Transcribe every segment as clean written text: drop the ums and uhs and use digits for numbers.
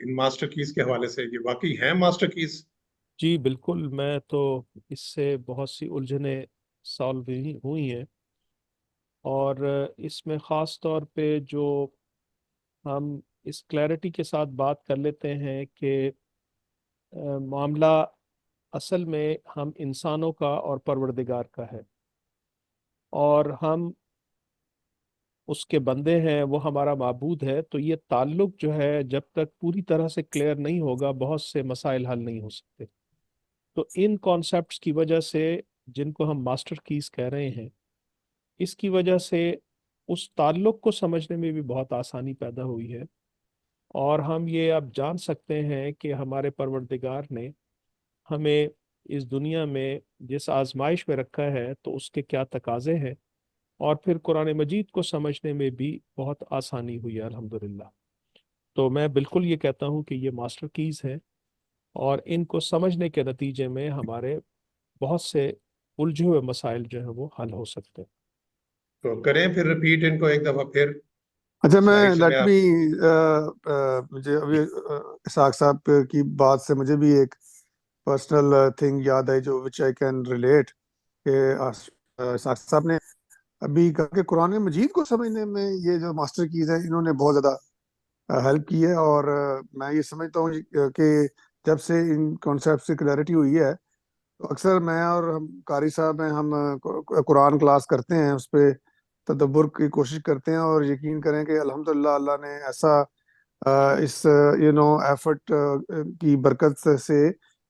ان master keys کے حوالے سے؟ یہ واقعی ہیں ماسٹر کیز؟ جی بالکل، میں تو اس سے بہت سی الجھنیں سالو ہوئی ہیں، اور اس میں خاص طور پہ جو ہم اس کلیئرٹی کے ساتھ بات کر لیتے ہیں کہ معاملہ اصل میں ہم انسانوں کا اور پروردگار کا ہے، اور ہم اس کے بندے ہیں، وہ ہمارا معبود ہے. تو یہ تعلق جو ہے جب تک پوری طرح سے کلیئر نہیں ہوگا بہت سے مسائل حل نہیں ہو سکتے. تو ان کانسیپٹس کی وجہ سے، جن کو ہم ماسٹر کیز کہہ رہے ہیں، اس کی وجہ سے اس تعلق کو سمجھنے میں بھی بہت آسانی پیدا ہوئی ہے، اور ہم یہ اب جان سکتے ہیں کہ ہمارے پروردگار نے ہمیں اس دنیا میں جس آزمائش میں رکھا ہے تو اس کے کیا تقاضے ہیں، اور پھر قرآن مجید کو سمجھنے میں بھی بہت آسانی ہوئی ہے الحمدللہ. تو میں بالکل یہ کہتا ہوں کہ یہ ماسٹر کیز ہے، اور ان کو سمجھنے کے نتیجے میں ہمارے بہت سے الجھے ہوئے مسائل جو ہیں وہ حل ہو سکتے ہیں. تو کریں پھر ریپیٹ ان کو ایک دفعہ پھر. اچھا، میں سلائڈ سے لیٹ آپ می مجھے ابھی اسحاق صاحب کی بات سے مجھے بھی ایک پرسنل تھنگ یاد آئی جو وچ آئی کین ریلیٹ، کہ اسحاق صاحب نے ابھی کہا کہ قرآن مجید کو سمجھنے میں یہ جو ماسٹر کیز ہیں انہوں نے بہت زیادہ ہیلپ کی ہے. اور میں یہ سمجھتا ہوں کہ جب سے ان کانسیپٹ سے کلیئرٹی ہوئی ہے تو اکثر میں اور ہم قاری صاحب ہیں، ہم قرآن کلاس کرتے ہیں، اس پہ تدبر کی کوشش کرتے ہیں، اور یقین کریں کہ الحمدللہ اللہ نے ایسا اس ایفرٹ کی برکت سے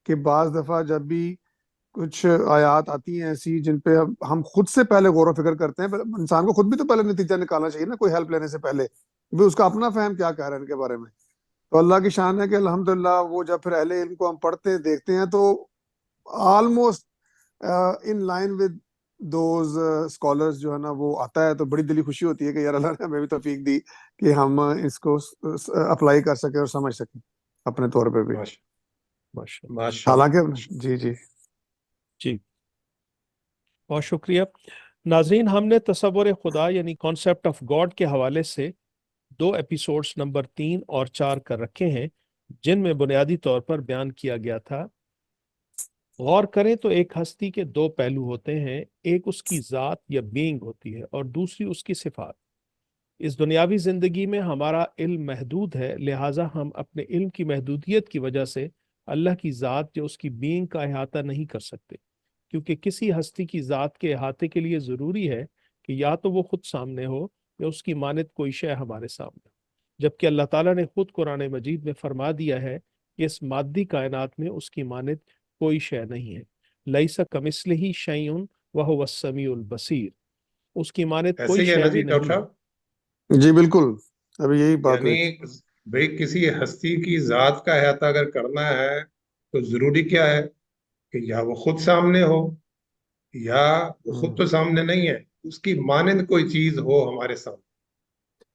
کہ بعض دفعہ جب بھی کچھ آیات آتی ہیں ایسی جن پہ ہم خود سے پہلے غور و فکر کرتے ہیں، انسان کو خود بھی تو پہلے نتیجہ نکالنا چاہیے نا، کوئی ہیلپ لینے سے پہلے بھی اس کا اپنا فہم کیا کہہ رہا ہے ان کے بارے میں. تو اللہ کی شان ہے کہ الحمدللہ وہ جب پھر اہل علم کو ہم پڑھتے ہیں دیکھتے ہیں تو almost in line with those scholars جو ہے نا وہ آتا ہے، تو بڑی دلی خوشی ہوتی ہے کہ یار اللہ نے ہمیں بھی توفیق دی کہ ہم اس کو اپلائی کر سکیں اور سمجھ سکیں اپنے طور پہ بھی. ماشاء ماشاء حالانکہ اللہ. جی جی، بہت شکریہ. ناظرین، ہم نے تصور خدا یعنی کانسیپٹ آف گاڈ کے حوالے سے 2 ایپیسوڈز نمبر 3 اور 4 کر رکھے ہیں، جن میں بنیادی طور پر بیان کیا گیا تھا. غور کریں تو ایک ہستی کے 2 پہلو ہوتے ہیں، ایک اس کی ذات یا بینگ ہوتی ہے، اور دوسری اس کی صفات. اس دنیاوی زندگی میں ہمارا علم محدود ہے، لہٰذا ہم اپنے علم کی محدودیت کی وجہ سے اللہ کی ذات یا اس کی بینگ کا احاطہ نہیں کر سکتے، کیونکہ کسی ہستی کی ذات کے احاطے کے لیے ضروری ہے کہ یا تو وہ خود سامنے ہو یا اس کی مانند کوئی شے ہمارے سامنے. جبکہ اللہ تعالیٰ نے خود قرآن مجید میں فرما دیا ہے کہ اس مادی کائنات میں اس کی مانند کوئی شے نہیں ہے. لیس کمثلہ شیء وہو السمیع البصیر. اس کی مانند ایسے کوئی ہی ہے شے نا بھی جی ڈاکٹر نہیں ہے. صاحب؟ جی بالکل، ابھی یہی بات یعنی ہوئی. بھئی کسی ہستی کی ذات کا احاطہ اگر کرنا ہے تو ضروری کیا ہے کہ یا وہ خود سامنے ہو، یا وہ خود تو سامنے نہیں ہے، اس کی مانند کوئی چیز ہو ہمارے سامنے.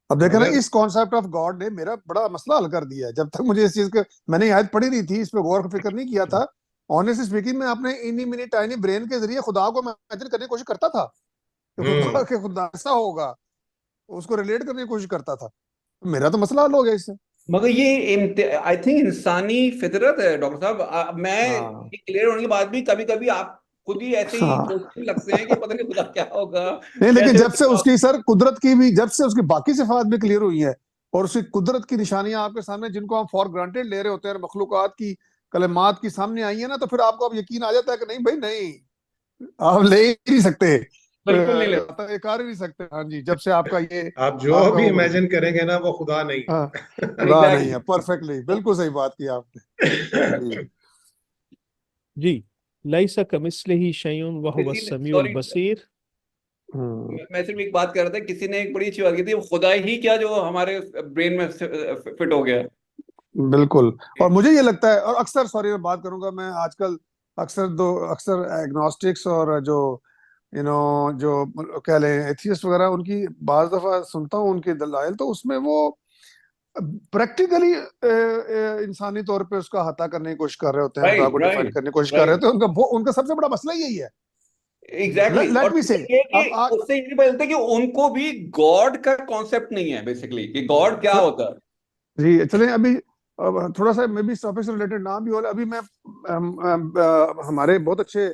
اب دیکھیں نا، مگر اس کانسیپٹ آف گاڈ نے میرا بڑا مسئلہ حل کر دیا ہے. جب تک مجھے اس چیز کا میں نے آیت پڑھی نہیں تھی، اس پہ غور و فکر نہیں کیا تھا، آنیسٹلی اسپیکنگ میں اپنے انی منی ٹائنی برین کے ذریعے خدا کو امیجن کرنے کی کوشش کرتا تھا کہ خدا ایسا ہوگا، اس کو ریلیٹ کرنے کی کوشش کرتا تھا. میرا تو مسئلہ حل ہو گیا اس سے. مگر یہ آئی تھنک انسانی فطرت ہے ڈاکٹر صاحب. میں کلیئر ہونے کے بعد بھی کبھی کبھی آپ خود ہی ایسے ہی سوچنے لگتے ہیں کہ پتہ نہیں خدا کیا ہوگا. نہیں، لیکن جب سے اس کی قدرت کی بھی، جب سے اس کی باقی صفات بھی کلیئر ہوئی ہیں اور اس کی قدرت کی نشانیاں آپ کے سامنے جن کو ہم فار گرانٹیڈ لے رہے ہوتے ہیں، مخلوقات کی کلمات کی سامنے آئی ہیں نا، تو پھر آپ کو اب یقین آ جاتا ہے کہ نہیں بھائی، نہیں، آپ لے ہی نہیں سکتے، بالکل نہیں لے کار ہی نہیں سکتے. ہاں جی، جب سے آپ کا یہ آپ جو بھی امیجن کریں گے نا وہ خدا نہیں ہے. خدا نہیں ہے. پرفیکٹلی، بالکل صحیح بات کی آپ نے. جی، لیس کمثلہ شیء وہو السمیع البصیر. میں صرف ایک بات کر رہا تھا، کسی نے ایک بڑی اچھی بات کی تھی، خدا ہی کیا جو ہمارے برین میں فٹ ہو گیا. بالکل. اور مجھے یہ لگتا ہے، اور اکثر سوری میں بات کروں گا، میں آج کل اکثر ایگنوسٹکس اور جو جو کہہ لیں ایتھیسٹ وغیرہ، ان کی بعض دفعہ سنتا ہوں ان کے دلائل، تو اس میں وہ پریکٹیکلی انسانی طور پہ اس کا احاطہ کرنے کی کوشش کر رہے ہوتے ہیں، خدا کو ڈیفائن کرنے کی کوشش کر رہے ہوتے ہیں. ان کا سب سے بڑا مسئلہ یہی ہے. ایگزیکٹلی. لیٹ می سے اس سے یہ بولتے کہ ان کو بھی گاڈ کا کانسیپٹ نہیں ہے بیسیکلی، کہ گاڈ کیا ہوتا ہے. جی چلیں، ابھی اب تھوڑا سا میں بھی اس ٹاپک سے ریلیٹڈ نہ بھی ہو، ابھی میں ہمارے بہت اچھے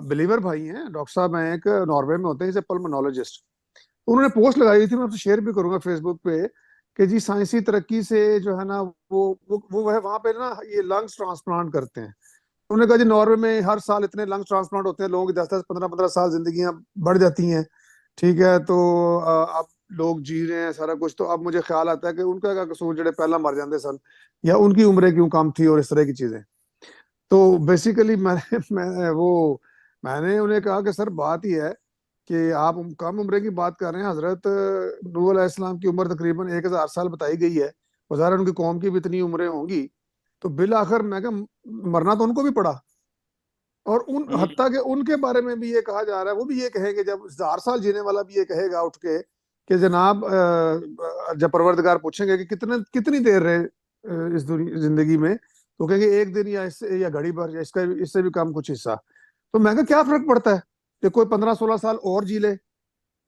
بلیور بھائی ہیں، ڈاکٹر صاحب ہیں ایک ناروے میں ہوتے ہیں جیسے پلمونالوجسٹ، انہوں نے پوسٹ لگائی تھی، میں آپ سے شیئر بھی کروں گا فیس بک پہ، کہ جی سائنسی ترقی سے جو ہے نا وہ ہے وہاں پہ نا یہ لنگس ٹرانسپلانٹ کرتے ہیں. انہوں نے کہا جی ناروے میں ہر سال اتنے لنگ ٹرانسپلانٹ ہوتے ہیں، لوگوں کی 10-15 سال زندگیاں بڑھ جاتی ہیں، ٹھیک ہے، تو اب لوگ جی رہے ہیں سارا کچھ، تو اب مجھے خیال آتا ہے کہ ان کا کیا قصور جڑے پہلا مر جاندے سن، یا ان کی عمریں کیوں کم تھی اور اس طرح کی چیزیں. تو بیسیکلی میں نے انہیں کہا کہ سر بات یہ ہے کہ آپ کم عمرے کی بات کر رہے ہیں، حضرت نوح علیہ السلام کی عمر تقریباً 1000 سال بتائی گئی ہے، ظاہر ان کی قوم کی بھی اتنی عمریں ہوں گی، تو بالآخر میں کہ مرنا تو ان کو بھی پڑا. اور حتیٰ کہ ان کے بارے میں بھی یہ کہا جا رہا ہے، وہ بھی یہ کہیں گے، جب 1000 سال جینے والا بھی یہ کہے گا اٹھ کے کہ جناب جب پروردگار پوچھیں گے کہ کتنی دیر رہے اس زندگی میں، تو کہیں گے ایک دن یا گھڑی بھر، یا اس سے بھی کم کچھ حصہ. تو میں کیا فرق پڑتا ہے کہ کوئی 15-16 سال اور جی لے،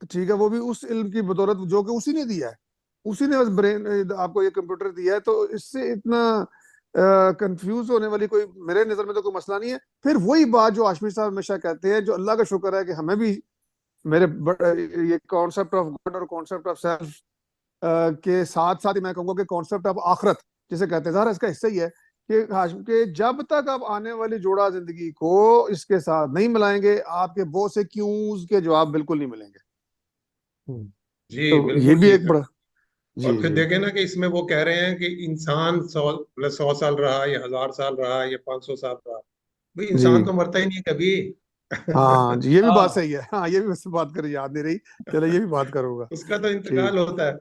ٹھیک ہے، وہ بھی اس علم کی بدولت جو کہ اسی نے دیا ہے، اسی نے بس برین آپ کو یہ کمپیوٹر دیا ہے، تو اس سے اتنا کنفیوز ہونے والی کوئی میرے نظر میں تو کوئی مسئلہ نہیں ہے. پھر وہی بات جو ہاشمی صاحب ہمیشہ کہتے ہیں، جو اللہ کا شکر ہے کہ ہمیں بھی میرے یہ کانسیپٹ آف گاڈ اور کانسیپٹ آف سیلف کے ساتھ ساتھ ہی میں کہوں گا کہ کانسیپٹ آف آخرت جسے کہتے ہیں، ظاہر اس کا حصہ ہی ہے کہ جب تک آپ آنے والی جوڑا زندگی کو اس کے ساتھ نہیں ملائیں گے، آپ کے بہت سے کیوز کے جواب بالکل نہیں ملیں گے. جی تو یہ بالکل بھی ٹھیک ایک ہے. بڑا اور جی پھر دیکھیں نا کہ اس میں وہ کہہ رہے ہیں کہ انسان 100 سال رہا یا 1000 سال رہا یا 500 سال رہا، بھئی جی انسان تو مرتا ہی نہیں کبھی. ہاں جی، یہ بھی بات ہاں صحیح ہے، ہاں یہ بھی اس بات کر یاد نہیں رہی، چلو یہ بھی بات کروں گا. اس کا تو ٹھیک. انتقال ہوتا ہے،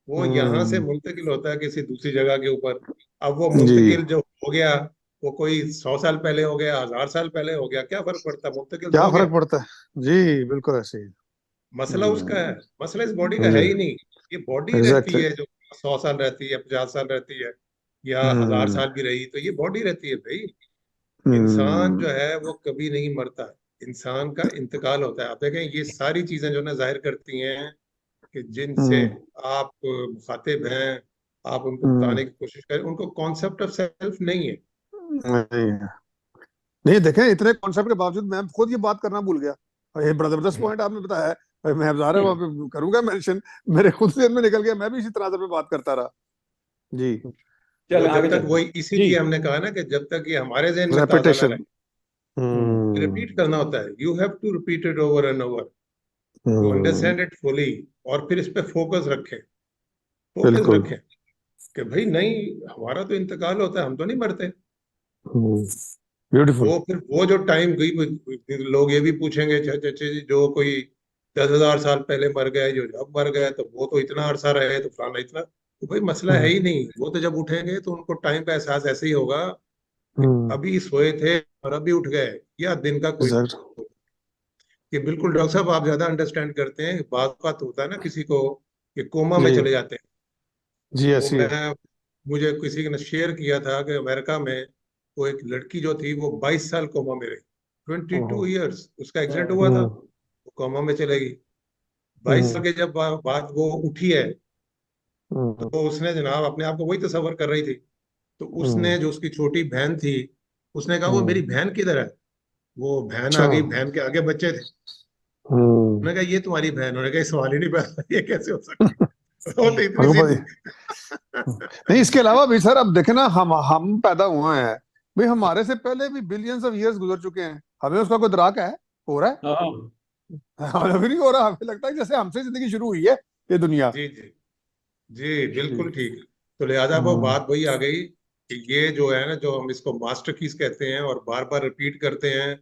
وہ یہاں سے منتقل ہوتا ہے کسی دوسری جگہ کے اوپر. اب وہ جی منتقل جو ہو گیا وہ کوئی 100 سال پہلے ہو گیا، 1000 سال پہلے ہو گیا، کیا فرق پڑتا ہے، منتقل تو کیا ہو گیا. فرق پڑتا ہے جی، بالکل ایسے ہی. مسئلہ اس کا ہے، مسئلہ اس باڈی کا ہے جی ہی نہیں. یہ باڈی رہتی ایگزیکٹلی. ہے جو 100 سال رہتی ہے، 50 سال رہتی ہے، یا 1000 سال بھی رہی، تو یہ باڈی رہتی ہے بھائی. انسان جو ہے وہ کبھی نہیں مرتا، انسان کا انتقال ہوتا ہے. آپ دیکھیں یہ ساری چیزیں جو نا ظاہر کرتی ہیں کہ جن سے آپ مخاطب ہیں، آپ ان کو بتانے کی کوشش کریں، ان کو کانسیپٹ آف سیلف نہیں ہے. نہیں دیکھیں، اتنے کانسیپٹ کے باوجود میں خود یہ بات کرنا بھول گیا. یہ بڑا زبردست پوائنٹ آپ نے بتایا ہے، میں ظاہر وہاں پہ کروں گا مینشن، میرے خود سے میں نکل گیا، میں بھی اسی تناظر پہ بات کرتا رہا. جی وہ چلیں آگے جب تک چلتے ہیں. وہی اسی جی لیے ہم نے کہا نا کہ جب تک یہ ہمارے ذہن میں تازہ نہ ریپیٹیشن. رہے، ریپیٹ کرنا ہوتا ہے. You have to repeat it over and over to understand it fully. اور پھر اس پہ فوکس بالکل. رکھیں کہ بھائی نہیں، ہمارا تو انتقال ہوتا ہے، ہم تو نہیں مرتے. بیوٹیفل. وہ پھر وہ جو ٹائم گئی، لوگ یہ بھی پوچھیں گے جو کوئی 10,000 سال پہلے مر گئے، جو اب مر گئے تو وہ تو اتنا عرصہ رہے، تو فلانا اتنا. تو بھائی مسئلہ ہے ہی نہیں. وہ تو جب اٹھیں گے تو ان کو ٹائم کا احساس ایسے ہی ہوگا کہ ابھی سوئے تھے اور ابھی اٹھ گئے، یا دن کا کوئی. یہ بالکل ڈاکٹر صاحب آپ زیادہ انڈرسٹینڈ کرتے ہیں. بعض بات ہوتا ہے نا کسی کو کہ کوما میں جی چلے جاتے ہیں. جی وہ ایسی ہے. مجھے کسی نے شیئر کیا تھا کہ امریکہ میں وہ ایک لڑکی جو تھی وہ 22 سال کوما میں رہی. 22 ایئرس اس کا ایکسیڈنٹ ہوا تھا، وہ کوما میں چلے گئی. 22 سال کے جب بعد وہ اٹھی ہے، تو اس نے جناب اپنے آپ کو وہی تصور کر رہی تھی. تو اس نے جو اس کی چھوٹی بہن تھی، اس نے کہا وہ میری بہن کدھر ہے. وہ بہن آ اچھا. گئی، بہن کے آگے بچے تھے. انہوں نے کہا یہ تمہاری بہن. انہوں نے کہا یہ سوال ہی نہیں پیدا، یہ کیسے ہو سکتی. وہ تو اتنی سی. نہیں اس کے علاوہ بھی سر اب دیکھیں نا، ہم پیدا ہوئے ہیں بھائی، ہمارے سے پہلے بھی بلینز آف ایئرز گزر چکے ہیں، ہمیں اس کا کوئی ادراک ہے؟ ہو رہا ہے؟ ہمیں بھی نہیں ہو رہا. ہمیں لگتا ہے جیسے ہم سے زندگی شروع ہوئی ہے یہ دنیا. جی جی جی بالکل ٹھیک ہے. تو لہٰذا وہ بات وہی آ گئی کہ یہ جو ہے نا، جو ہم اس کو ماسٹر کیز کہتے ہیں اور بار بار ریپیٹ کرتے ہیں،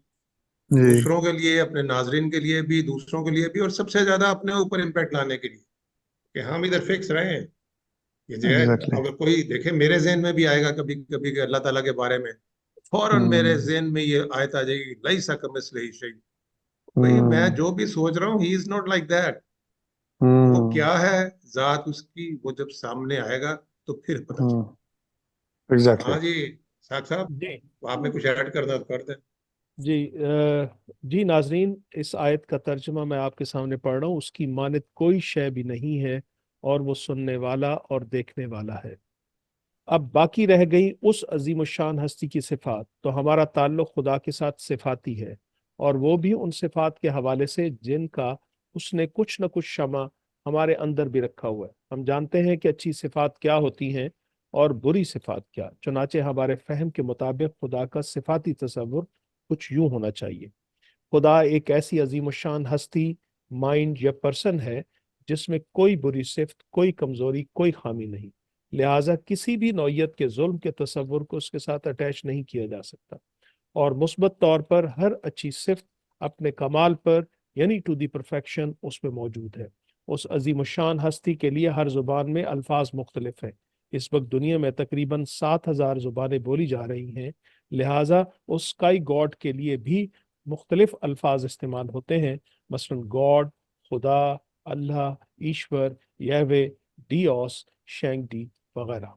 جی دوسروں کے لیے، اپنے ناظرین کے لیے بھی، دوسروں کے لیے بھی، اور سب سے زیادہ اپنے اوپر امپیکٹ لانے کے لیے کہ ہم ادھر فکس رہیں. یہ جو ہے ایگزیکٹلی. اگر کوئی دیکھے، میرے ذہن میں بھی آئے گا کبھی کبھی کہ اللہ تعالیٰ کے بارے میں فوراً میرے ذہن میں یہ آیت آ جائے گی، لیسا کمثلہ شیء. بھئی میں جو بھی سوچ رہا ہوں، ہی از ناٹ لائک دیٹ. وہ کیا ہے ذات اس کی، وہ جب سامنے آئے گا تو پھر پتہ چلے. ایگزیکٹلی. ہاں جی ساکھ صاحب، جی آپ نے کچھ ایڈ کرنا تو کر دیں. جی جی ناظرین، اس آیت کا ترجمہ میں آپ کے سامنے پڑھ رہا ہوں. اس کی مانند کوئی شے بھی نہیں ہے، اور وہ سننے والا اور دیکھنے والا ہے. اب باقی رہ گئی اس عظیم الشان ہستی کی صفات، تو ہمارا تعلق خدا کے ساتھ صفاتی ہے، اور وہ بھی ان صفات کے حوالے سے جن کا اس نے کچھ نہ کچھ شمع ہمارے اندر بھی رکھا ہوا ہے۔ ہم جانتے ہیں کہ اچھی صفات کیا ہوتی ہیں اور بری صفات کیا، چنانچہ ہمارے فہم کے مطابق خدا کا صفاتی تصور کچھ یوں ہونا چاہیے: خدا ایک ایسی عظیم الشان ہستی، مائنڈ یا پرسن ہے جس میں کوئی بری صفت، کوئی کمزوری، کوئی خامی نہیں، لہٰذا کسی بھی نوعیت کے ظلم کے تصور کو اس کے ساتھ اٹیچ نہیں کیا جا سکتا، اور مثبت طور پر ہر اچھی صفت اپنے کمال پر یعنی ٹو دی پرفیکشن اس میں موجود ہے۔ اس عظیم الشان ہستی کے لیے ہر زبان میں الفاظ مختلف ہیں۔ اس وقت دنیا میں تقریباً 7,000 زبانیں بولی جا رہی ہیں، لہٰذا اس اسکائی گاڈ کے لیے بھی مختلف الفاظ استعمال ہوتے ہیں، مثلاً گاڈ، خدا، اللہ، ایشور، یہوے، ڈیوس، شینگڈی وغیرہ۔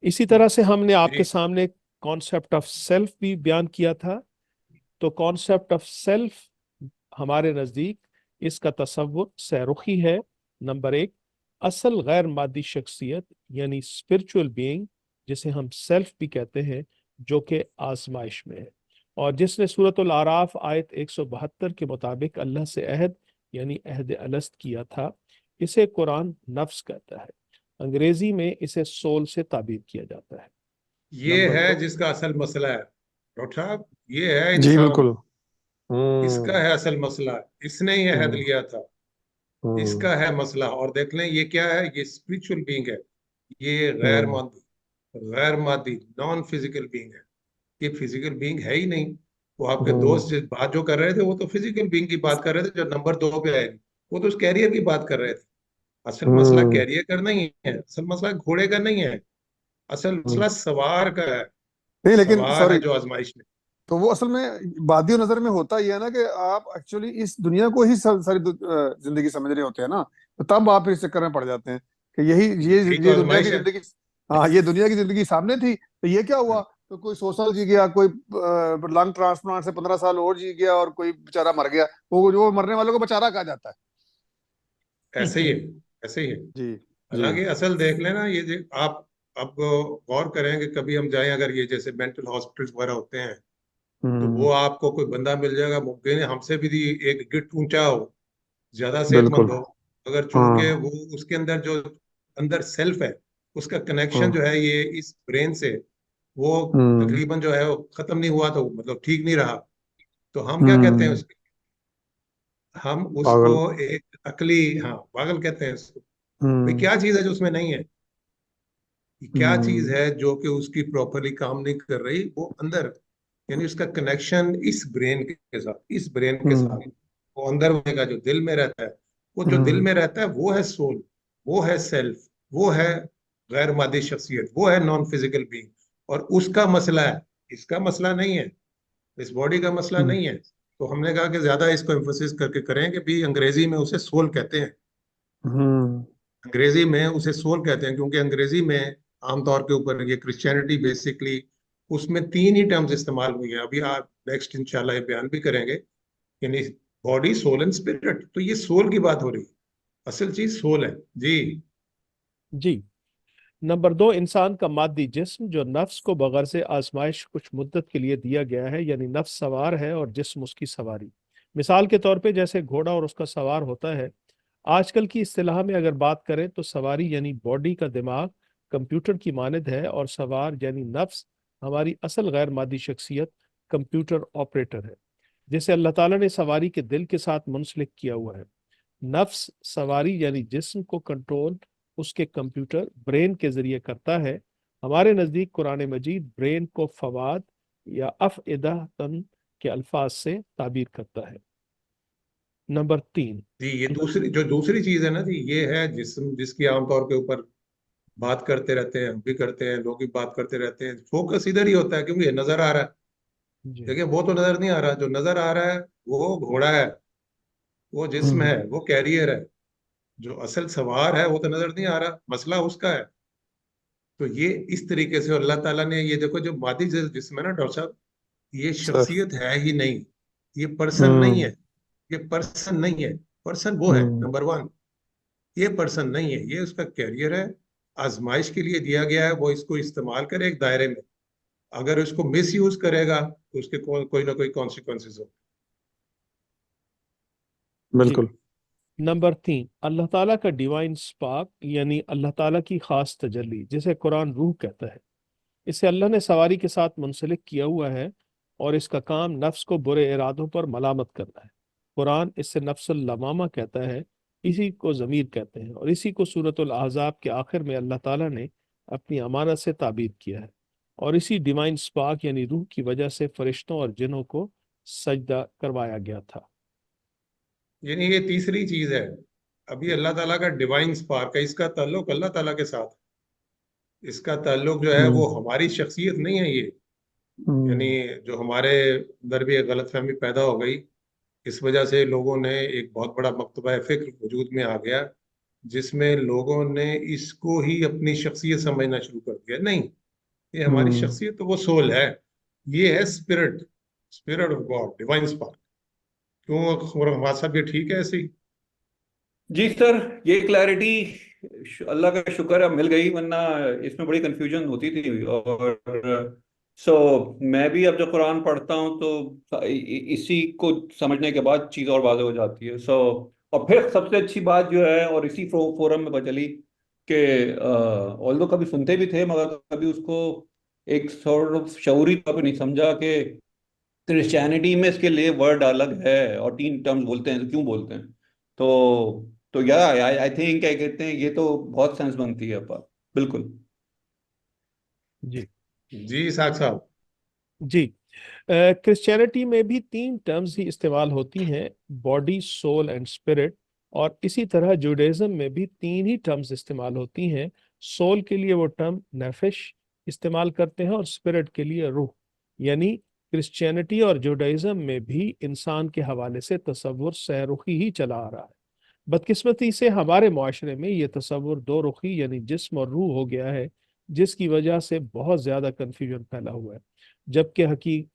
اسی طرح سے ہم نے آپ کے جی سامنے کانسیپٹ آف سیلف بھی بیان کیا تھا، تو کانسیپٹ آف سیلف ہمارے نزدیک اس کا تصور سہرخی ہے۔ نمبر 1، اصل غیر مادی شخصیت یعنی اسپرچول بینگ، جسے ہم سیلف بھی کہتے ہیں، جو کہ آزمائش میں ہے، اور جس نے سورۃ الاعراف آیت 172 کے مطابق اللہ سے عہد یعنی عہد الست کیا تھا۔ اسے قرآن نفس کہتا ہے، انگریزی میں اسے سول سے تعبیر کیا جاتا ہے۔ یہ نمبر ہے 2، جس کا اصل مسئلہ ہے ڈاکٹر صاحب، یہ ہے جی انسان، بالکل۔ اس کا ہے اصل مسئلہ، اس نے یہ عہد لیا تھا، اس ہوں کا ہے مسئلہ۔ اور دیکھ لیں یہ کیا ہے، یہ اسپرچل بینگ ہے، یہ غیر مادی نان فزیکل بینگ ہے، یہ فزیکل بینگ ہے ہی نہیں۔ وہ آپ کے دوست جس بات جو کر رہے تھے وہ تو فزیکل بینگ کی بات کر رہے تھے جو نمبر 2 پہ آئے گی، وہ تو اس کیریئر کی بات کر رہے تھے۔ اصل مسئلہ کیریئر کا نہیں ہے، اصل مسئلہ گھوڑے کا نہیں ہے، اصل مسئلہ سوار کا ہے، نہیں لیکن سوار ہے سوری، جو آزمائش میں۔ تو وہ اصل میں بادی و نظر میں ہوتا ہی ہے نا کہ آپ ایکچولی اس دنیا کو ہی ساری زندگی سمجھ رہے ہوتے ہیں نا، تو تب آپ اس چکر میں پڑ جاتے ہیں کہ یہی تو یہ دنیا کی آزمائش ہے۔ زندگی، ہاں یہ دنیا کی زندگی سامنے تھی، تو یہ کیا ہوا؟ تو کوئی 100 سال جی گیا، کوئی لنگ ٹرانسپلانٹ سے 15 سال اور جی گیا، اور کوئی بےچارا مر گیا۔ وہ جو مرنے والوں کو بےچارا کہا جاتا ایسے ہی ہے، ایسے ہی ہے۔ ہے۔ جی جی حالانکہ اصل دیکھ لینا، یہ آپ اب غور کریں کہ کبھی ہم جائیں، اگر یہ جیسے مینٹل ہاسپٹلس وغیرہ ہوتے ہیں تو وہ آپ کو کوئی بندہ مل جائے گا، ممکن ہے ہم سے بھی ایک گٹ اونچا ہو، زیادہ صحت مند بالکل۔ ہو، مگر ہاں چونکہ وہ اس کے اندر جو اندر سیلف ہے، اس کا کنیکشن جو ہے یہ اس برین سے، وہ تقریباً جو ہے وہ ختم نہیں ہوا، تو مطلب ٹھیک نہیں رہا، تو ہم کیا کہتے ہیں اس کو؟ ہم اس کو پاگل۔ ایک عقلی، ہاں پاگل کہتے ہیں اس کو۔ بھئی کیا چیز ہے جو اس میں نہیں ہے؟ کیا چیز ہے جو کہ اس کی پراپرلی کام نہیں کر رہی؟ وہ اندر، یعنی اس کا کنیکشن اس برین کے ساتھ، اس برین کے ساتھ وہ اندر ہونے کا جو دل میں رہتا ہے، وہ جو دل میں رہتا ہے وہ ہے سول، وہ ہے سیلف، وہ ہے غیر مادی شخصیت، وہ ہے نان فزیکل بینگ، اور اس کا مسئلہ ہے، اس کا مسئلہ نہیں ہے، اس باڈی کا مسئلہ نہیں ہے۔ تو ہم نے کہا کہ زیادہ اس کو ایمفسس کر کے کریں کہ بھی انگریزی میں اسے سول کہتے ہیں، انگریزی میں اسے سول کہتے ہیں، کیونکہ انگریزی میں عام طور کے اوپر یہ کرسچینٹی بیسکلی اس میں 3 ہی ٹرمز استعمال ہوئی ہیں، ابھی آپ نیکسٹ انشاءاللہ یہ بیان بھی کریں گے، یعنی باڈی، سول اینڈ اسپرٹ، تو یہ سول کی بات ہو رہی ہے، اصل چیز سول ہے۔ جی۔ نمبر 2، انسان کا مادی جسم جو نفس کو بغیر سے آزمائش کچھ مدت کے لیے دیا گیا ہے، یعنی نفس سوار ہے اور جسم اس کی سواری۔ مثال کے طور پہ جیسے گھوڑا اور اس کا سوار ہوتا ہے، آج کل کی اصطلاح میں اگر بات کریں تو سواری یعنی باڈی کا دماغ کمپیوٹر کی مانند ہے، اور سوار یعنی نفس ہماری اصل غیر مادی شخصیت کمپیوٹر آپریٹر ہے، جسے اللہ تعالیٰ نے سواری کے دل کے ساتھ منسلک کیا ہوا ہے۔ نفس سواری یعنی جسم کو کنٹرول اس کے کمپیوٹر برین کے ذریعے کرتا ہے۔ ہمارے نزدیک قرآن مجید برین کو فواد یا افئدہ تن کے الفاظ سے تعبیر کرتا ہے۔ نمبر 3، جی یہ دوسری چیز ہے نا جی، یہ ہے جسم، جس کی عام طور کے اوپر بات کرتے رہتے ہیں، ہم بھی کرتے ہیں، لوگ بھی بات کرتے رہتے ہیں، فوکس ادھر ہی ہوتا ہے کیونکہ یہ نظر آ رہا ہے، جی دیکھیں وہ تو نظر نہیں آ رہا، جو نظر آ رہا ہے وہ گھوڑا ہے، وہ جسم ہے، وہ کیریئر ہے، جو اصل سوار ہے وہ تو نظر نہیں آ رہا، مسئلہ اس کا ہے۔ تو یہ اس طریقے سے اللہ تعالیٰ نے یہ دیکھو، جو مادی جسم ہے نا ڈاکٹر صاحب، یہ شخصیت ہے ہی نہیں، یہ پرسن نہیں ہے، یہ پرسن نہیں ہے، پرسن وہ ہے نمبر 1، یہ پرسن نہیں ہے، یہ اس کا کیریئر ہے، آزمائش کے لیے دیا گیا ہے، وہ اس کو استعمال کرے ایک دائرے میں. اگر اس کو مس یوز کرے گا تو اس کے کوئی نہ کوئی کانسیکوینسز ہو. جی. بالکل. نمبر 3، اللہ تعالیٰ کا ڈیوائن سپارک یعنی اللہ تعالیٰ کی خاص تجلی، جسے قرآن روح کہتا ہے، اسے اللہ نے سواری کے ساتھ منسلک کیا ہوا ہے اور اس کا کام نفس کو برے ارادوں پر ملامت کرنا ہے. قرآن اس سے نفس اللوامہ کہتا ہے، اسی کو ضمیر کہتے ہیں، اور اسی کو سورۃ الاحزاب کے آخر میں اللہ تعالیٰ نے اپنی امانت سے تعبیر کیا ہے، اور اسی ڈیوائن سپارک یعنی روح کی وجہ سے فرشتوں اور جنوں کو سجدہ کروایا گیا تھا. یعنی یہ تیسری چیز ہے. ابھی اللہ تعالیٰ کا ڈیوائن سپارک ہے، اس کا تعلق اللہ تعالیٰ کے ساتھ ہے. اس کا تعلق جو ہے وہ ہماری شخصیت نہیں ہے. یہ یعنی جو ہمارے اندر بھی ایک غلط فہمی پیدا ہو گئی، اس وجہ سے لوگوں نے ایک بہت بڑا مکتبہ فکر وجود میں آ گیا جس میں لوگوں نے اس کو ہی اپنی شخصیت سمجھنا شروع کر دیا. نہیں، یہ ہماری شخصیت تو وہ سول ہے، یہ ہے spirit of God, divine spark. کیوں ہمارا صاحب یہ ٹھیک ہے ایسے ہی؟ جی سر، یہ کلیئرٹی اللہ کا شکر ہے مل گئی، ورنہ اس میں بڑی کنفیوژن ہوتی تھی. اور میں بھی اب جو قرآن پڑھتا ہوں تو اسی کو سمجھنے کے بعد چیز اور واضح ہو جاتی ہے. اور پھر سب سے اچھی بات جو ہے، اور اسی فورم میں پتہ چلی کہ آلدو کبھی سنتے بھی تھے مگر کبھی اس کو ایک شعوری طور پہ نہیں سمجھا کہ کرسچینٹی میں اس کے لیے ورڈ الگ ہے اور 3 ٹرمز بولتے ہیں، تو کیوں بولتے ہیں. تو آئی تھنک کیا کہتے ہیں، یہ تو بہت سینس بنتی ہے اپا. بالکل. جی جی اسحاق صاحب. جی، کرسچینٹی میں بھی 3 ٹرمز ہی استعمال ہوتی ہیں، باڈی، سول اینڈ اسپرٹ. اور اسی طرح جوڈائزم میں بھی 3 ہی ٹرمز استعمال ہوتی ہیں. سول کے لیے وہ ٹرم نیفش استعمال کرتے ہیں اور اسپرٹ کے لیے روح. یعنی کرسچینٹی اور جوڈائزم میں بھی انسان کے حوالے سے تصور سہ رخی ہی چلا آ رہا ہے. بدقسمتی سے ہمارے معاشرے میں یہ تصور 2 رخی یعنی جسم اور روح ہو گیا ہے، جس کی وجہ سے بہت زیادہ کنفیوژن پھیلا ہوا ہے. جبکہ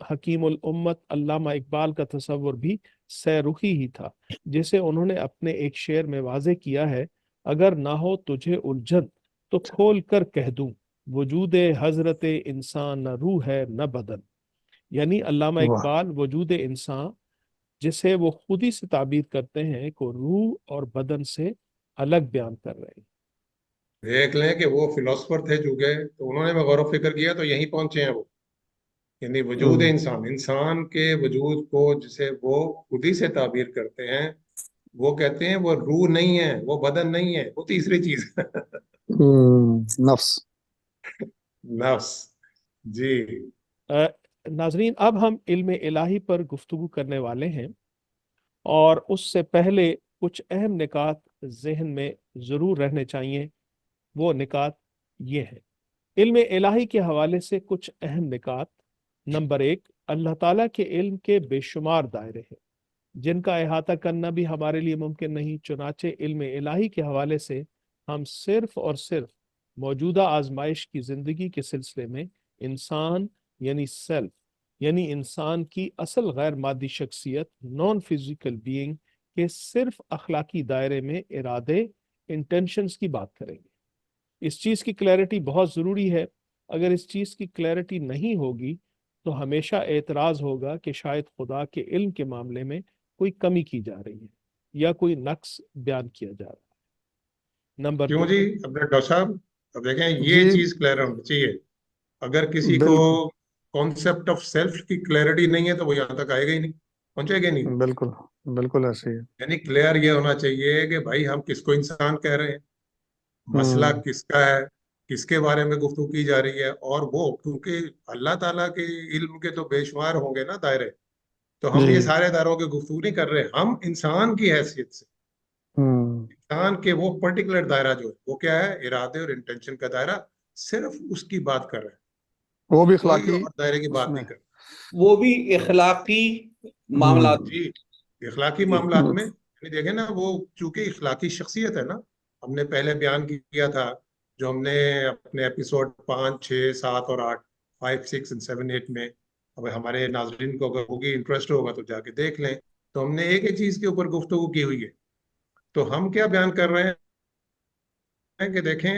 حکیم الامت علامہ اقبال کا تصور بھی سہ رخی ہی تھا، جسے انہوں نے اپنے ایک شعر میں واضح کیا ہے: اگر نہ ہو تجھے الجھن تو کھول کر کہہ دوں، وجود حضرت انسان نہ روح ہے نہ بدن. یعنی علامہ واہ. اقبال وجود انسان، جسے وہ خود ہی سے تعبیر کرتے ہیں، کو روح اور بدن سے الگ بیان کر رہے ہیں. دیکھ لیں کہ وہ فلاسفر تھے چونکہ، تو انہوں نے غور و فکر کیا تو یہیں پہنچے ہیں وہ. یعنی وجود انسان کے وجود کو جسے وہ خود ہی سے تعبیر کرتے ہیں، وہ کہتے ہیں وہ روح نہیں ہے، وہ بدن نہیں ہے، وہ تیسری چیز ہے. نفس. نفس. جی. ناظرین، اب ہم علم الہی پر گفتگو کرنے والے ہیں، اور اس سے پہلے کچھ اہم نکات ذہن میں ضرور رہنے چاہیے. وہ نکات یہ ہیں: علم الہی کے حوالے سے کچھ اہم نکات. نمبر 1، اللہ تعالیٰ کے علم کے بے شمار دائرے ہیں جن کا احاطہ کرنا بھی ہمارے لیے ممکن نہیں. چنانچہ علم الہی کے حوالے سے ہم صرف اور صرف موجودہ آزمائش کی زندگی کے سلسلے میں انسان یعنی سیلف، یعنی انسان کی اصل غیر مادی شخصیت، نان فزیکل بینگ کے صرف اخلاقی دائرے میں ارادے، انٹینشنز کی بات کریں گے. اس چیز کی کلیئرٹی بہت ضروری ہے. اگر اس چیز کی کلیئرٹی نہیں ہوگی تو ہمیشہ اعتراض ہوگا کہ شاید خدا کے علم کے معاملے میں کوئی کمی کی جا رہی ہے یا کوئی نقص بیان کیا جا رہا ہے. نمبر کیوں 2، جی؟ اپنے ڈاکٹر صاحب اب دیکھیں، یہ جی چیز کلیئر ہونی چاہیے. اگر کسی کو بالکل کانسیپٹ آف سیلف کی کلیئرٹی نہیں ہے تو وہ یہاں تک آئے گا ہی نہیں، پہنچے گا ہی نہیں. بالکل بالکل ایسے ہی ہے. یعنی کلیئر یہ ہونا چاہیے کہ بھائی ہم کس کو انسان کہہ رہے ہیں، مسئلہ کس کا ہے، کس کے بارے میں گفتگو کی جا رہی ہے. اور وہ کیونکہ اللہ تعالیٰ کے علم کے تو بے شمار ہوں گے نا دائرے، تو ہم یہ جی. سارے دائروں کی گفتگو نہیں کر رہے. ہم انسان کی حیثیت سے انسان کے وہ پرٹیکولر دائرہ جو ہے وہ کیا ہے، ارادے اور انٹینشن کا دائرہ، صرف اس کی بات کر رہے ہیں، وہ بھی کوئی اخلاقی اور دائرے کی اس بات میں. نہیں کر رہے. وہ بھی اخلاقی معاملات. جی، اخلاقی جی. معاملات میں یعنی دیکھیں نا، وہ چونکہ اخلاقی شخصیت ہے نا، ہم نے پہلے بیان کیا تھا جو ہم نے اپنے ایپیسوڈ 5، 6، 7 اور 8، 5، 6 اور 7، 8 میں، اب ہمارے ناظرین کو اگر ہوگی انٹرسٹ ہوگا تو جا کے دیکھ لیں، تو ہم نے ایک ہی چیز کے اوپر گفتگو کی ہوئی ہے. تو ہم کیا بیان کر رہے ہیں کہ دیکھیں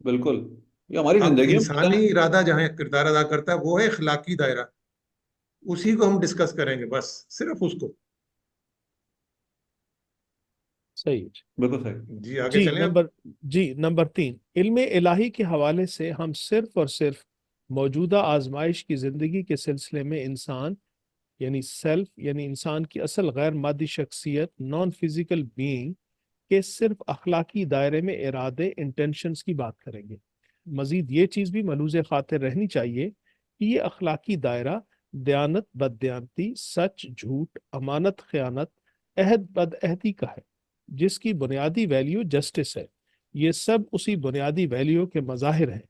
بالکل یہ ہماری اب زندگی میں انسانی ارادہ جہاں کردار ادا کرتا ہے وہ ہے اخلاقی دائرہ، اسی کو ہم ڈسکس کریں گے، بس صرف اس کو. صحیح ہے. بالکل صحیح. جی آگے چلیں اب. نمبر 3، علم الہی کے حوالے سے ہم صرف اور صرف موجودہ آزمائش کی زندگی کے سلسلے میں انسان یعنی سیلف یعنی انسان کی اصل غیر مادی شخصیت نان فزیکل بینگ کے صرف اخلاقی دائرے میں ارادے انٹینشنز کی بات کریں گے. مزید یہ چیز بھی ملحوظ خاطر رہنی چاہیے کہ یہ اخلاقی دائرہ دیانت بددیانتی، سچ جھوٹ، امانت خیانت، عہد بدعہدی کا ہے، جس کی بنیادی ویلیو جسٹس ہے. یہ سب اسی بنیادی ویلیو کے مظاہر ہیں.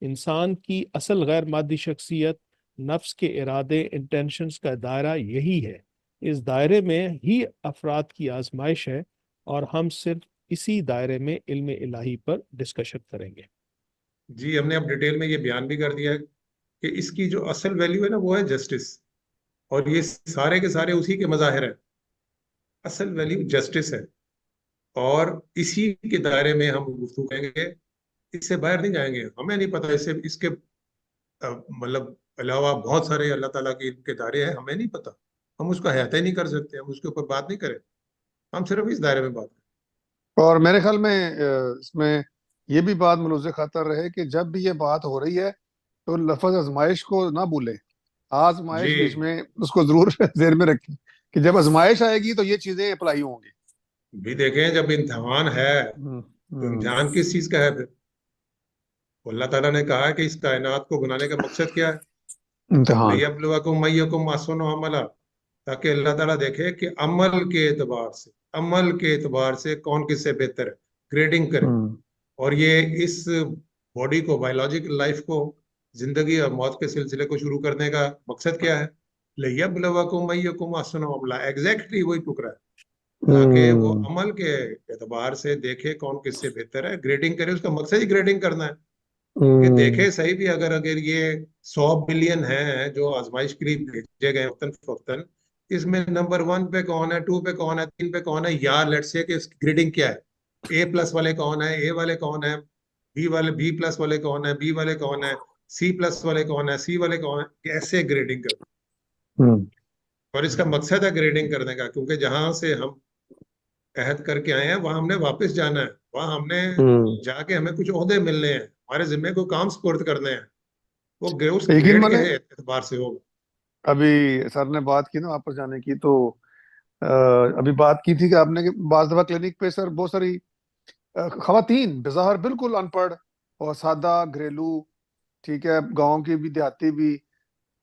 انسان کی اصل غیر مادی شخصیت، نفس کے ارادے، انٹینشنز کا دائرہ یہی ہے. اس دائرے میں ہی افراد کی آزمائش ہے، اور ہم صرف اسی دائرے میں علم الہی پر ڈسکشن کریں گے. جی ہم نے اب ڈیٹیل میں یہ بیان بھی کر دیا ہے کہ اس کی جو اصل ویلیو ہے نا وہ ہے جسٹس، اور یہ سارے کے سارے اسی کے مظاہر ہیں. اصل ویلیو جسٹس ہے، اور اسی کے دائرے میں ہم گفتگو کریں گے. اس سے باہر نہیں جائیں گے. ہمیں نہیں پتا اس کے مطلب علاوہ بہت سارے اللہ تعالیٰ کے دائرے ہیں، ہمیں نہیں پتا. ہم اس کا احاطہ ہی نہیں کر سکتے، ہم اس کے اوپر بات نہیں کریں. ہم صرف اس دائرے میں بات کریں. اور میرے خیال میں اس میں یہ بھی بات ملحوظ خاطر رہے کہ جب بھی یہ بات ہو رہی ہے تو لفظ آزمائش کو نہ بھولیں. آزمائش بیچ میں اس کو ضرور ذہن میں رکھیں کہ جب آزمائش آئے گی تو یہ چیزیں اپلائی ہوں گی. بھی دیکھیں جب امتحان ہے تو امتحان کس چیز کا ہے پھر؟ اللہ تعالیٰ نے کہا کہ اس کائنات کو بنانے کا مقصد کیا ہے؟ امتحان. لِيَبْلُوَكُمْ أَيُّكُمْ أَحْسَنُ عَمَلًا، تاکہ اللہ تعالیٰ دیکھے کہ عمل کے اعتبار سے کون کس سے بہتر ہے، گریڈنگ کرے. اور یہ اس باڈی کو، بایولوجیکل لائف کو، زندگی اور موت کے سلسلے کو شروع کرنے کا مقصد کیا ہے؟ لِيَبْلُوَكُمْ أَيُّكُمْ أَحْسَنُ عَمَلًا. ایگزیکٹلی وہی ٹکرا ہے، تاکہ وہ عمل کے اعتبار سے دیکھے کون کس سے بہتر ہے، گریڈنگ کرے. اس کا مقصد ہی گریڈنگ کرنا ہے کہ دیکھے صحیح بھی اگر یہ 100 بلین ہیں جو آزمائش کے لیے بھیجے گئے وقتاً فوقتاً، اس میں نمبر 1 پہ کون ہے، 2 پہ کون ہے، 3 پہ کون ہے، یا لیٹس سے کہ اس کی گریڈنگ کیا ہے. اے پلس والے کون ہیں، اے والے کون ہیں، بی پلس والے کون ہیں، بی والے کون ہیں، سی پلس والے کون ہیں، سی والے کون ہیں. کیسے گریڈنگ کرتے، اور اس کا مقصد ہے گریڈنگ کرنے کا، کیونکہ جہاں سے ہم عہد کر کے آئے ہیں وہاں ہم نے واپس جانا ہے. وہاں ہم نے جا کے ہمیں کچھ عہدے ملنے ہیں، ہمارے ذمے کو کام سپرد کرنے ہیں. وہ اس یقین گریڈ کے مانے اعتبار سے ہوگا. ابھی سر نے بات کی نا واپس جانے کی، تو ابھی بات کی تھی کہ آپ نے کہ بعض دفعہ کلینک پہ سر بہت ساری خواتین بظاہر بالکل ان پڑھ اور سادہ گھریلو، ٹھیک ہے، گاؤں کی بھی دیہاتی بھی،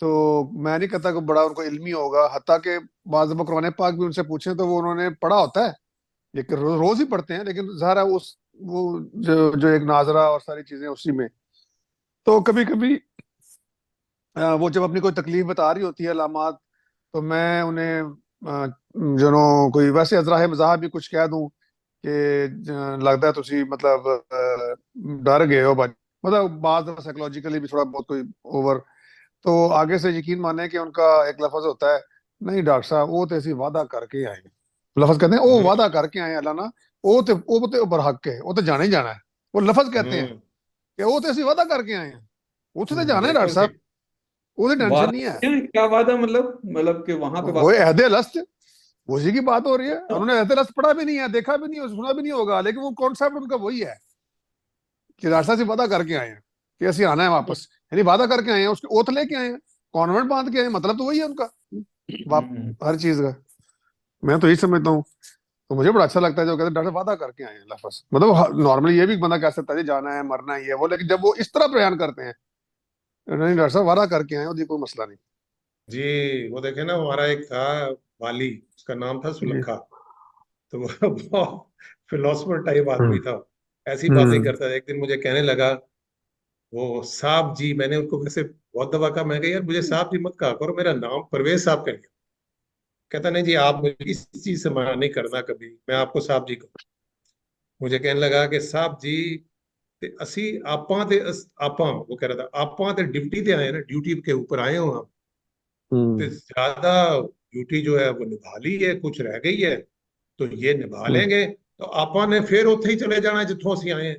تو میں نہیں کہتا کہ بڑا ان کو علمی ہوگا، حتیٰ کہ بعض دفعہ قرآن پاک بھی ان سے پوچھیں تو وہ انہوں نے پڑھا ہوتا ہے، لیکن روز ہی پڑھتے ہیں، لیکن ظاہر ہے وہ جو ایک ناظرہ اور ساری چیزیں اسی میں. تو کبھی کبھی وہ جب اپنی کوئی تکلیف بتا رہی ہوتی ہے، علامات، تو میں انہیں کوئی ویسے ازراہ مزاح بھی کچھ کہہ دوں کہ لگتا ہے تسی مطلب ڈر گئے ہو، مطلب بعض سائیکولوجیکلی بھی تھوڑا بہت کوئی اوور، تو آگے سے یقین مانے کہ ان کا ایک لفظ ہوتا ہے، نہیں ڈاکٹر صاحب وہ تو ایسی وعدہ کر کے آئے ہیں. لفظ کہتے ہیں وہ وعدہ کر کے آئے ہیں اللہ نا، وہ تو برحق ہے، وہ تو جانا ہی جانا ہے. وہ لفظ کہتے ہیں کہ وہ تو ایسی وعدہ کر کے آئے ہیں، وہ تو جانا ہے ڈاکٹر صاحب، وہ ٹینشن نہیں ہے. کیا وعدہ؟ مطلب کہ وہاں پہ وہ عہد لست، اسی کی بات ہو رہی ہے. انہوں نے عہد لست پڑھا بھی نہیں ہے، دیکھا بھی نہیں ہے، سنا بھی نہیں ہوگا، لیکن وہ کانسیپٹ ان کا وہی ہے کہ راستہ سے وعدہ کر کے آئے ہیں کہ ایسے آنا ہے واپس، یعنی وعدہ کر کے آئے ہیں، اس کے اوتھ لے کے آئے ہیں، کانوینٹ باندھ کے آئے ہیں، مطلب تو وہی ہے ان کا ہر چیز کا. میں تو یہی سمجھتا ہوں. تو مجھے بڑا اچھا لگتا ہے جو کہتے ہیں ڈاکٹر وعدہ کر کے آئے ہیں لفظ، مطلب نارملی یہ بھی بندہ کہہ سکتا ہے جانا ہے، مرنا ہے، یہ وہ، لیکن جب وہ اس طرح بیان کرتے ہیں نہیں ڈاکٹر صاحب وعدہ کر کے آئے ہیں، کوئی مسئلہ نہیں. جی وہ دیکھیں نا، ہمارا ایک تھا والی، اس کا نام تھا سلکھا. تو وہ فلاسفر ٹائپ آدمی تھا، ایسی باتیں کرتا تھا. ایک دن مجھے کہنے لگا وہ صاحب جی، میں نے ان کو ویسے بہت دفعہ کہا، میں کہ یار مجھے صاحب جی مت کہا کرو، میرا نام پرویز صاحب کر لیا. کہتا نہیں جی آپ مجھے اس چیز سے منع نہیں کرنا کبھی، میں آپ کو صاحب جی کہوں. مجھے کہنے لگا کہ صاحب جی اسی آپاں وہ کہہ رہا تھا آپاں تے ڈیوٹی تے آئے نا، ڈیوٹی کے اوپر آئے ہوں ہم، تے زیادہ ڈیوٹی جو ہے وہ نبھا لی ہے، کچھ رہ گئی ہے تو یہ نبھا لیں گے، تو آپاں نے پھر اتھے ہی چلے جانا جتھوں اسی آئے ہیں.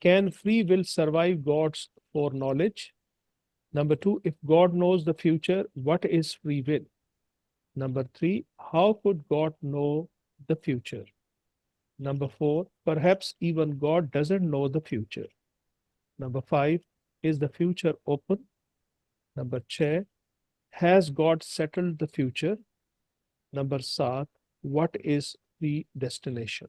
can free will survive God's foreknowledge? Number 2, if God knows the future, what is free will? Number 3, how could God know the future? Number 4, perhaps even God doesn't know the future. Number 5, is the future open? Number 6, has God settled the future? Number 7, what is predestination?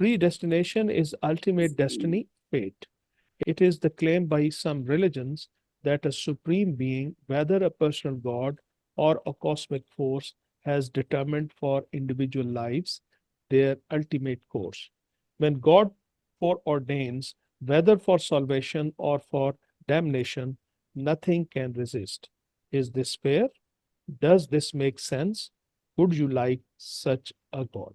predestination is ultimate destiny, fate. It is the claim by some religions that a supreme being, whether a personal God or a cosmic force, has determined for individual lives their ultimate course. When God foreordains, whether for salvation or for damnation, nothing can resist. Is this fair? Does this make sense? Would you like such a God?